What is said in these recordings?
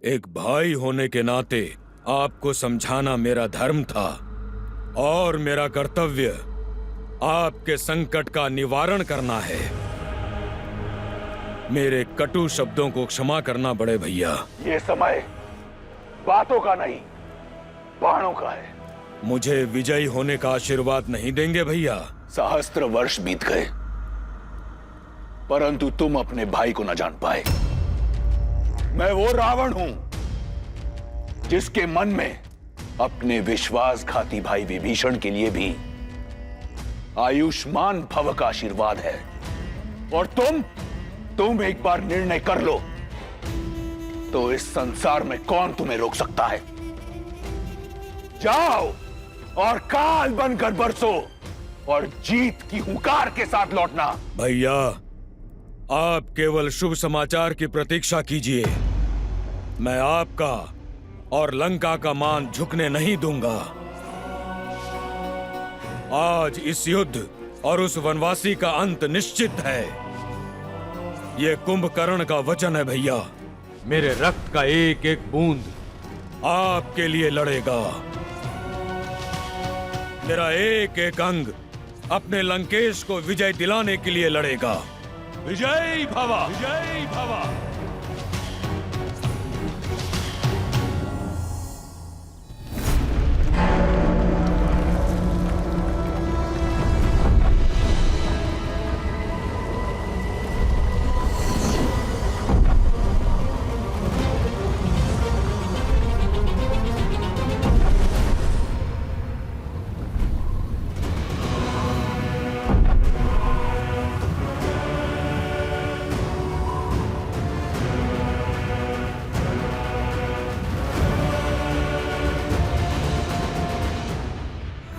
एक भाई होने के नाते आपको समझाना मेरा धर्म था और मेरा कर्तव्य आपके संकट का निवारण करना है। मेरे कटु शब्दों को क्षमा करना बड़े भैया। ये समय बातों का नहीं, बाणों का है। मुझे विजयी होने का आशीर्वाद नहीं देंगे भैया? सहस्त्र वर्ष बीत गए, परंतु तुम अपने भाई को न जान पाए। मैं वो रावण हूं जिसके मन में अपने विश्वासघाती भाई विभीषण के लिए भी आयुष्मान भव का आशीर्वाद है। और तुम एक बार निर्णय कर लो तो इस संसार में कौन तुम्हें रोक सकता है। जाओ और काल बनकर बरसो और जीत की हुंकार के साथ लौटना। भैया, आप केवल शुभ समाचार की प्रतीक्षा कीजिए। मैं आपका और लंका का मान झुकने नहीं दूंगा। आज इस युद्ध और उस वनवासी का अंत निश्चित है। ये कुंभकर्ण का वचन है भैया। मेरे रक्त का एक एक बूंद आपके लिए लड़ेगा। मेरा एक एक अंग अपने लंकेश को विजय दिलाने के लिए लड़ेगा। विजयी भव, विजयी भव।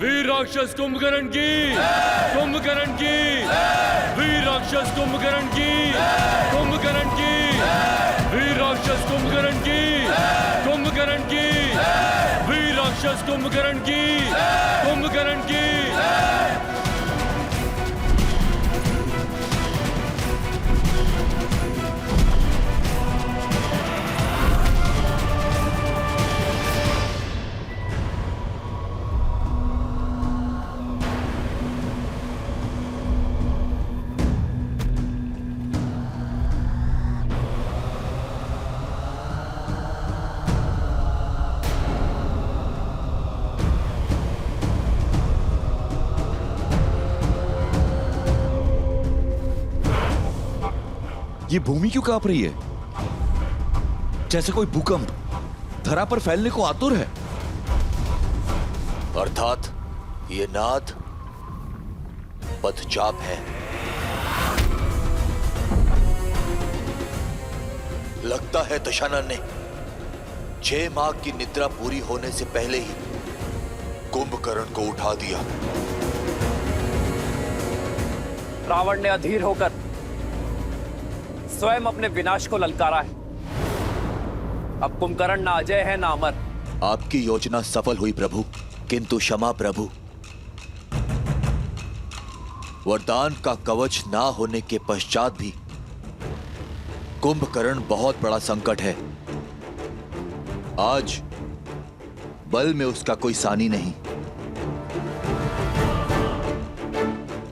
वीर राक्षस कुंभकर्ण की, कुंभकर्ण की, वीर राक्षस कुंभकर्ण की, कुंभकर्ण की, वीर राक्षस कुंभकर्ण की, कुंभकर्ण की, वीर राक्षस कुंभकर्ण की, कुंभकर्ण की। ये भूमि क्यों कांप रही है? जैसे कोई भूकंप धरा पर फैलने को आतुर है। अर्थात ये नाद पदचाप है। लगता है दशानन ने 6 माह की निद्रा पूरी होने से पहले ही कुंभकर्ण को उठा दिया। रावण ने अधीर होकर स्वयं अपने विनाश को ललकारा है। अब कुंभकर्ण ना अजय है ना अमर। आपकी योजना सफल हुई प्रभु, किंतु क्षमा प्रभु, वरदान का कवच ना होने के पश्चात भी कुंभकर्ण बहुत बड़ा संकट है। आज बल में उसका कोई सानी नहीं।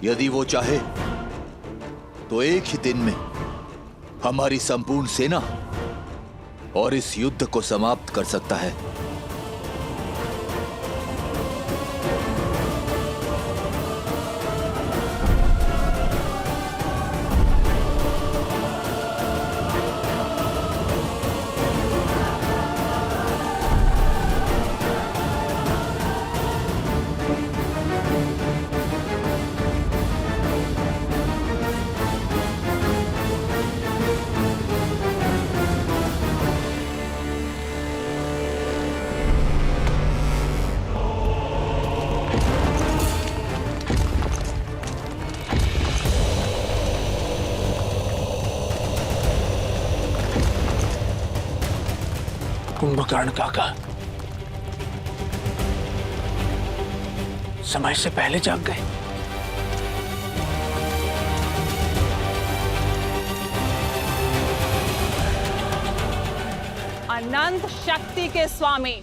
यदि वो चाहे तो एक ही दिन में हमारी संपूर्ण सेना और इस युद्ध को समाप्त कर सकता है। कुंभकर्ण काका समय से पहले जाग गए। अनंत शक्ति के स्वामी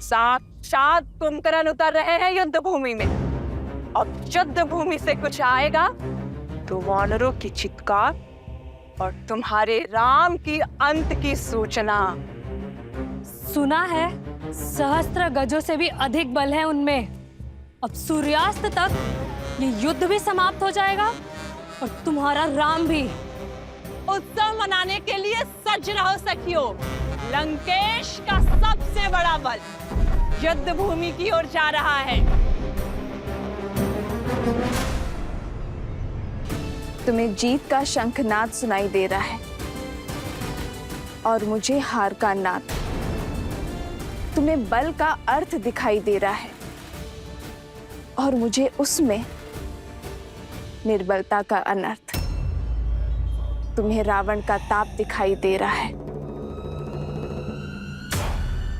साक्षात कुंभकर्ण उतर रहे हैं युद्ध भूमि में। अब युद्ध भूमि से कुछ आएगा तो वानरों की चित्कार और तुम्हारे राम की अंत की सूचना। सुना है सहस्त्र गजों से भी अधिक बल है उनमें। अब सूर्यास्त तक ये युद्ध भी समाप्त हो जाएगा और तुम्हारा राम भी। उत्सव मनाने के लिए सज रहो सखियों। लंकेश का सबसे बड़ा बल युद्ध भूमि की ओर जा रहा है। तुम्हें जीत का शंखनाद सुनाई दे रहा है और मुझे हार का नाद। तुम्हें बल का अर्थ दिखाई दे रहा है और मुझे उसमें निर्बलता का अनर्थ। तुम्हें रावण का ताप दिखाई दे रहा है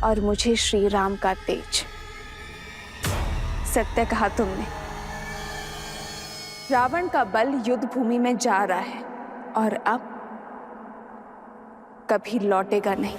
और मुझे श्री राम का तेज। सत्य कहा तुमने। रावण का बल युद्ध भूमि में जा रहा है और अब कभी लौटेगा नहीं।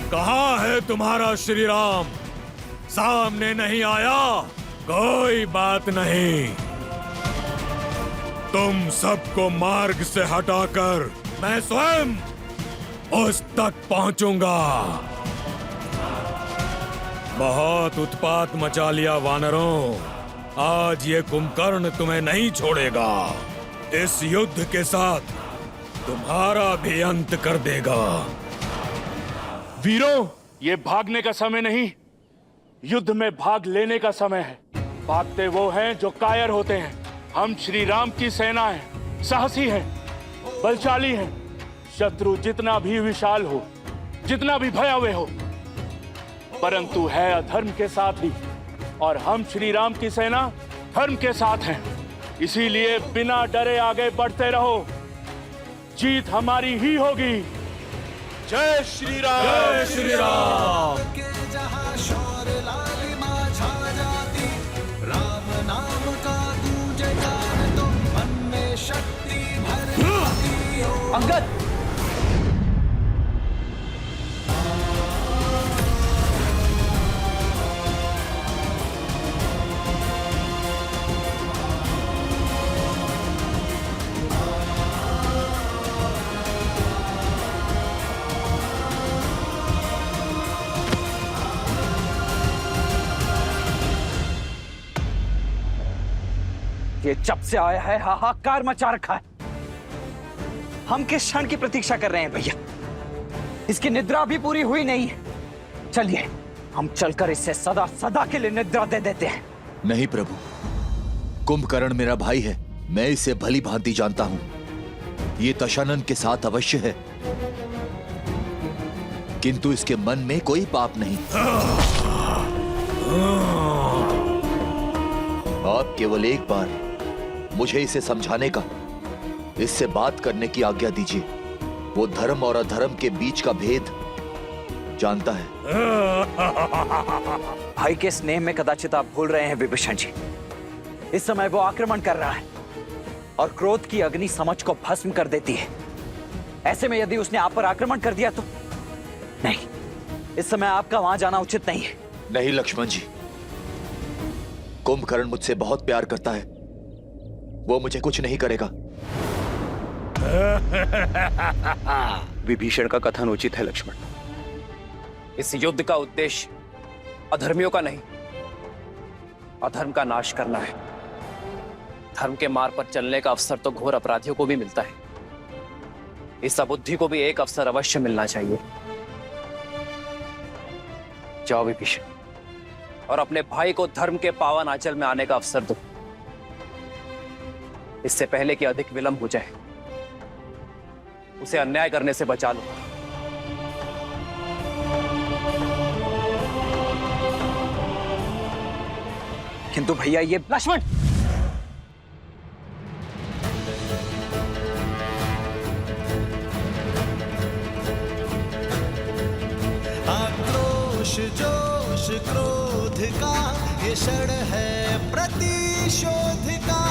कहाँ है तुम्हारा श्री राम? सामने नहीं आया? कोई बात नहीं, तुम सबको मार्ग से हटाकर मैं स्वयं उस तक पहुंचूंगा। बहुत उत्पात मचा लिया वानरों। आज ये कुंभकर्ण तुम्हें नहीं छोड़ेगा। इस युद्ध के साथ तुम्हारा भी अंत कर देगा। वीरों, ये भागने का समय नहीं, युद्ध में भाग लेने का समय है। भागते वो हैं जो कायर होते हैं। हम श्री राम की सेना हैं, साहसी हैं, बलशाली हैं। शत्रु जितना भी विशाल हो, जितना भी भयावह हो, परंतु है अधर्म के साथ ही, और हम श्री राम की सेना धर्म के साथ हैं। इसीलिए बिना डरे आगे बढ़ते रहो, जीत हमारी ही होगी। जय श्री राम! जय श्री राम! अंगद! ये जब से आया है हाहाकार मचा रखा है। हम किस क्षण की प्रतीक्षा कर रहे हैं भैया? इसकी निद्रा भी पूरी हुई नहीं है। चलिए हम चलकर इसे सदा सदा के लिए निद्रा दे देते हैं। नहीं प्रभु, कुंभकर्ण मेरा भाई है, मैं इसे भली भांति जानता हूं। ये दशानन के साथ अवश्य है, किंतु इसके मन में कोई पाप नहीं। आप केवल एक बार मुझे इसे समझाने का, इससे बात करने की आज्ञा दीजिए। वो धर्म और अधर्म के बीच का भेद जानता है। भाई के स्नेह में कदाचित आप भूल रहे हैं विभीषण जी। इस समय वो आक्रमण कर रहा है और क्रोध की अग्नि समझ को भस्म कर देती है। ऐसे में यदि उसने आप पर आक्रमण कर दिया तो नहीं, इस समय आपका वहां जाना उचित नहीं है। नहीं लक्ष्मण जी, कुंभकर्ण मुझसे बहुत प्यार करता है, वो मुझे कुछ नहीं करेगा। विभीषण का कथन उचित है लक्ष्मण। इस युद्ध का उद्देश्य अधर्मियों का नहीं, अधर्म का नाश करना है। धर्म के मार्ग पर चलने का अवसर तो घोर अपराधियों को भी मिलता है, इस अबुद्धि को भी एक अवसर अवश्य मिलना चाहिए। जाओ विभीषण, और अपने भाई को धर्म के पावन आंचल में आने का अवसर दो, इससे पहले कि अधिक विलंब हो जाए। उसे अन्याय करने से बचा लो। किंतु भैया ये लक्ष्मण, आक्रोश जोश क्रोध का ये क्षण है प्रतिशोध का,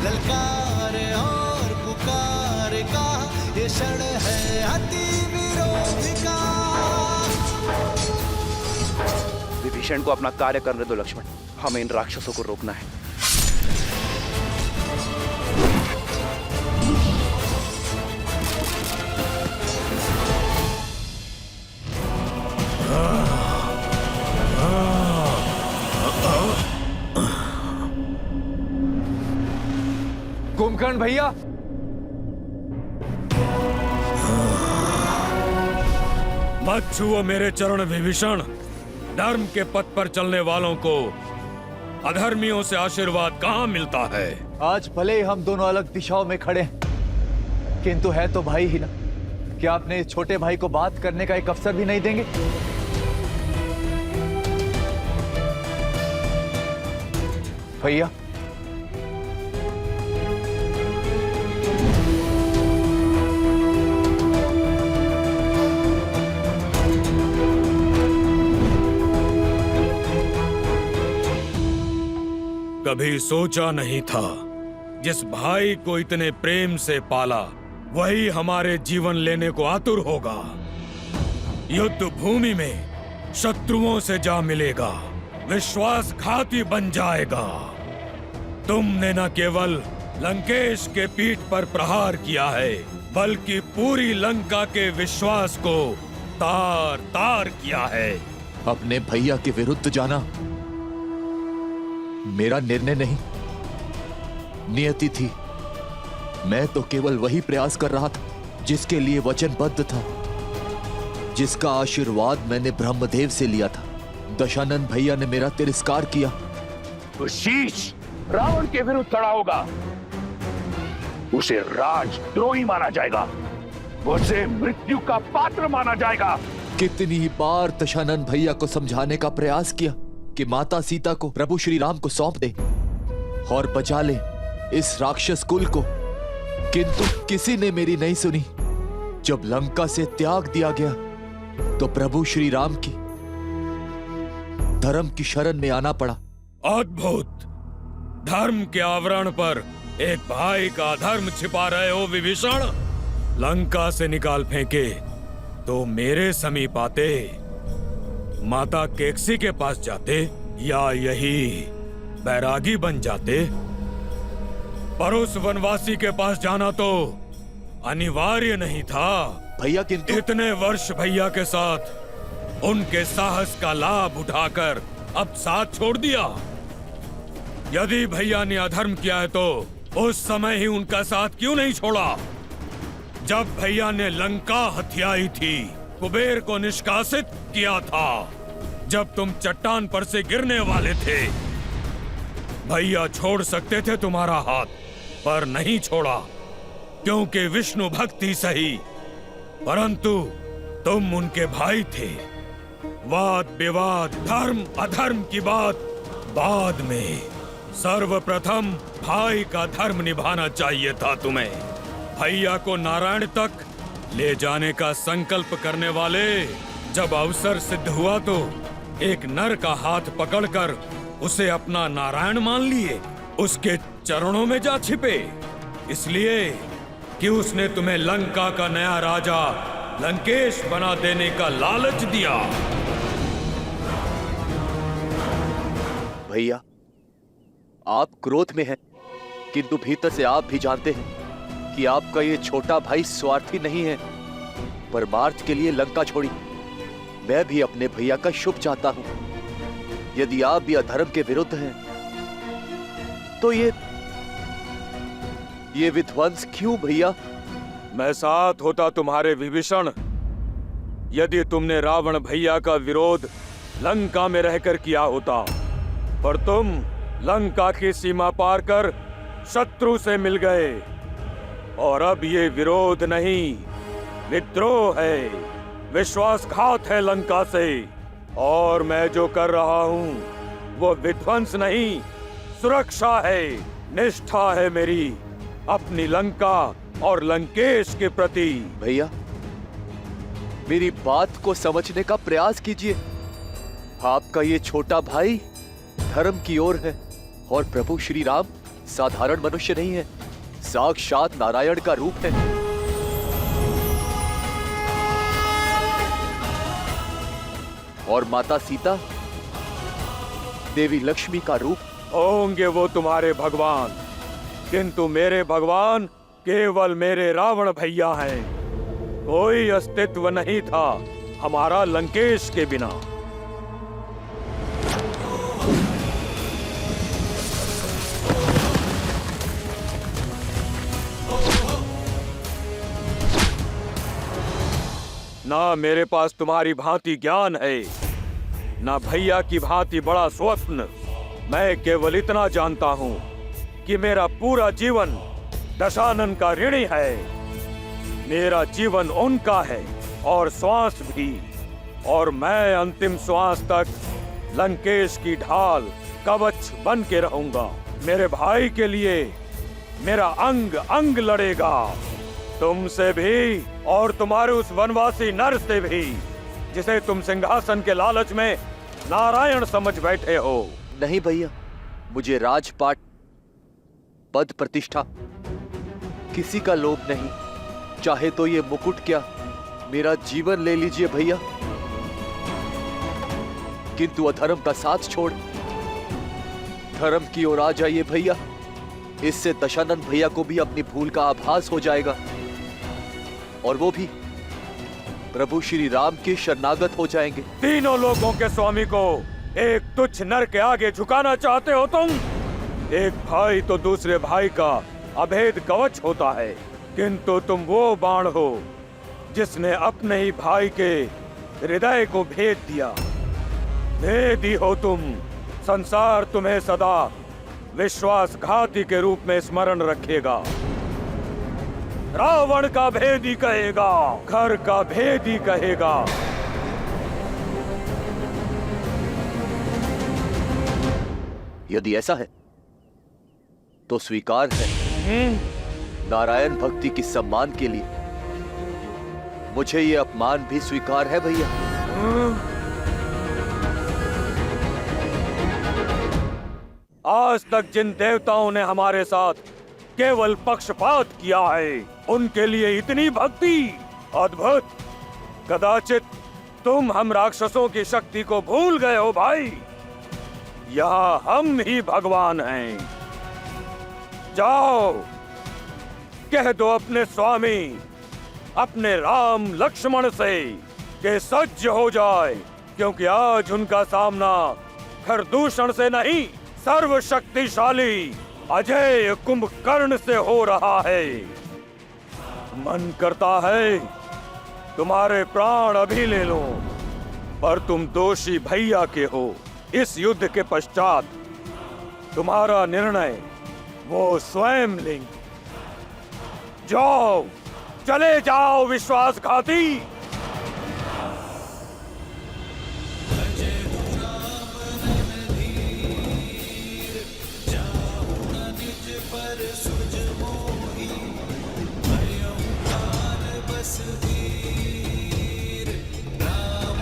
ललकार और पुकार का ये क्षण है अति विरोध का। विभीषण को अपना कार्य करने दो लक्ष्मण, हमें इन राक्षसों को रोकना है। कुंभकर्ण भैया, मत छुओ मेरे चरण विभीषण। धर्म के पथ पर चलने वालों को अधर्मियों से आशीर्वाद कहाँ मिलता है। आज भले ही हम दोनों अलग दिशाओं में खड़े हैं, किंतु है तो भाई ही ना। क्या आपने इस छोटे भाई को बात करने का एक अवसर भी नहीं देंगे? भैया, कभी सोचा नहीं था जिस भाई को इतने प्रेम से पाला वही हमारे जीवन लेने को आतुर होगा। युद्ध भूमि में शत्रुओं से जा मिलेगा, विश्वासघाती बन जाएगा। तुमने न केवल लंकेश के पीठ पर प्रहार किया है, बल्कि पूरी लंका के विश्वास को तार तार किया है। अपने भैया के विरुद्ध जाना मेरा निर्णय नहीं, नियति थी। मैं तो केवल वही प्रयास कर रहा था जिसके लिए वचनबद्ध था, जिसका आशीर्वाद मैंने ब्रह्मदेव से लिया था। दशानन भैया ने मेरा तिरस्कार किया तो शीश रावण के विरुद्ध खड़ा होगा, उसे राजद्रोही माना जाएगा, उसे मृत्यु का पात्र माना जाएगा। कितनी ही बार दशानन भैया को समझाने का प्रयास किया कि माता सीता को प्रभु श्री राम को सौंप दे और बचा ले इस राक्षस कुल को, किंतु किसी ने मेरी नहीं सुनी। जब लंका से त्याग दिया गया तो प्रभु श्री राम की धर्म की शरण में आना पड़ा। अद्भुत! धर्म के आवरण पर एक भाई का धर्म छिपा रहे हो विभीषण। लंका से निकाल फेंके तो मेरे समीप आते, माता केकसी के पास जाते, या यही बैरागी बन जाते। पर उस वनवासी के पास जाना तो अनिवार्य नहीं था भैया, किंतु इतने वर्ष भैया के साथ उनके साहस का लाभ उठाकर अब साथ छोड़ दिया। यदि भैया ने अधर्म किया है तो उस समय ही उनका साथ क्यों नहीं छोड़ा? जब भैया ने लंका हथियाई थी, कुबेर को निष्कासित किया था, जब तुम चट्टान पर से गिरने वाले थे, भैया छोड़ सकते थे तुम्हारा हाथ, पर नहीं छोड़ा, क्योंकि विष्णु भक्ति सही, परंतु तुम उनके भाई थे। वाद विवाद, धर्म अधर्म की बात बाद में, सर्वप्रथम भाई का धर्म निभाना चाहिए था तुम्हें। भैया को नारायण तक ले जाने का संकल्प करने वाले जब अवसर सिद्ध हुआ तो एक नर का हाथ पकड़कर उसे अपना नारायण मान लिए, उसके चरणों में जा छिपे, इसलिए कि उसने तुम्हें लंका का नया राजा लंकेश बना देने का लालच दिया। भैया, आप क्रोध में हैं, किंतु भीतर से आप भी जानते हैं कि आपका ये छोटा भाई स्वार्थी नहीं है। परमार्थ के लिए लंका छोड़ी। मैं भी अपने भैया का शुभ चाहता हूं। यदि आप भी अधर्म के विरुद्ध हैं, तो ये विध्वंस क्यों भैया? मैं साथ होता तुम्हारे विभीषण, यदि तुमने रावण भैया का विरोध लंका में रहकर किया होता, पर तुम लंका की सीमा पार कर शत्रु से मिल गए, और अब ये विरोध नहीं, विद्रोह है, विश्वासघात है लंका से। और मैं जो कर रहा हूँ वो विध्वंस नहीं, सुरक्षा है, निष्ठा है मेरी अपनी लंका और लंकेश के प्रति। भैया, मेरी बात को समझने का प्रयास कीजिए। आपका ये छोटा भाई धर्म की ओर है, और प्रभु श्री राम साधारण मनुष्य नहीं है, साक्षात नारायण का रूप है। और माता सीता देवी लक्ष्मी का रूप। होंगे वो तुम्हारे भगवान, किंतु मेरे भगवान केवल मेरे रावण भैया हैं। कोई अस्तित्व नहीं था हमारा लंकेश के बिना। ना मेरे पास तुम्हारी भांति ज्ञान है, ना भैया की भांति बड़ा स्वप्न। मैं केवल इतना जानता हूँ कि मेरा पूरा जीवन दशानन का ऋणी है। मेरा जीवन उनका है और श्वास भी, और मैं अंतिम श्वास तक लंकेश की ढाल कवच बन के रहूंगा। मेरे भाई के लिए मेरा अंग अंग लड़ेगा, तुमसे भी और तुम्हारे उस वनवासी नर से भी, जिसे तुम सिंहासन के लालच में नारायण समझ बैठे हो। नहीं भैया, मुझे राजपाट, पद, प्रतिष्ठा किसी का लोभ नहीं। चाहे तो ये मुकुट क्या, मेरा जीवन ले लीजिए भैया, किंतु अधर्म का साथ छोड़ धर्म की ओर आ जाइए भैया। इससे दशानन भैया को भी अपनी भूल का आभास हो जाएगा, और वो भी प्रभु श्री राम के शरणागत हो जाएंगे। तीनों लोगों के स्वामी को एक तुच्छ नर के आगे झुकाना चाहते हो तुम? एक भाई तो दूसरे भाई का अभेद कवच होता है, किंतु तुम वो बाण हो जिसने अपने ही भाई के हृदय को भेद दिया। भेदी हो तुम। संसार तुम्हें सदा विश्वासघाती के रूप में स्मरण रखेगा। रावण का भेदी कहेगा, घर का भेदी कहेगा। यदि ऐसा है तो स्वीकार है। नारायण भक्ति की सम्मान के लिए मुझे ये अपमान भी स्वीकार है भैया। आज तक जिन देवताओं ने हमारे साथ केवल पक्षपात किया है, उनके लिए इतनी भक्ति अद्भुत। कदाचित तुम हम राक्षसों की शक्ति को भूल गए हो भाई। यहाँ हम ही भगवान हैं। जाओ, कह दो अपने स्वामी, अपने राम लक्ष्मण से कि सज्ज हो जाए, क्योंकि आज उनका सामना खरदूषण से नहीं, सर्वशक्तिशाली अजय कुंभकर्ण से हो रहा है। मन करता है तुम्हारे प्राण अभी ले लो, पर तुम दोषी भैया के हो। इस युद्ध के पश्चात तुम्हारा निर्णय वो स्वयं लेंगे। जाओ, चले जाओ विश्वासघाती। बस वीर राम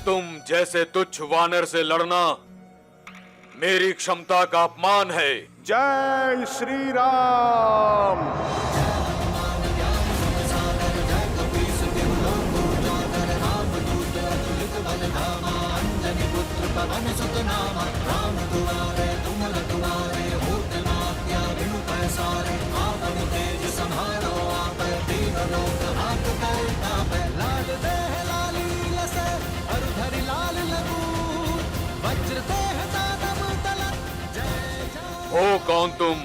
तुम जैसे तुच्छ वानर से लड़ना मेरी क्षमता का अपमान है। जय श्री राम। हो कौन तुम?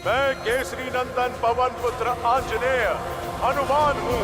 मैं केसरी नंदन पवन पुत्र आंजनेय हनुमान हूँ।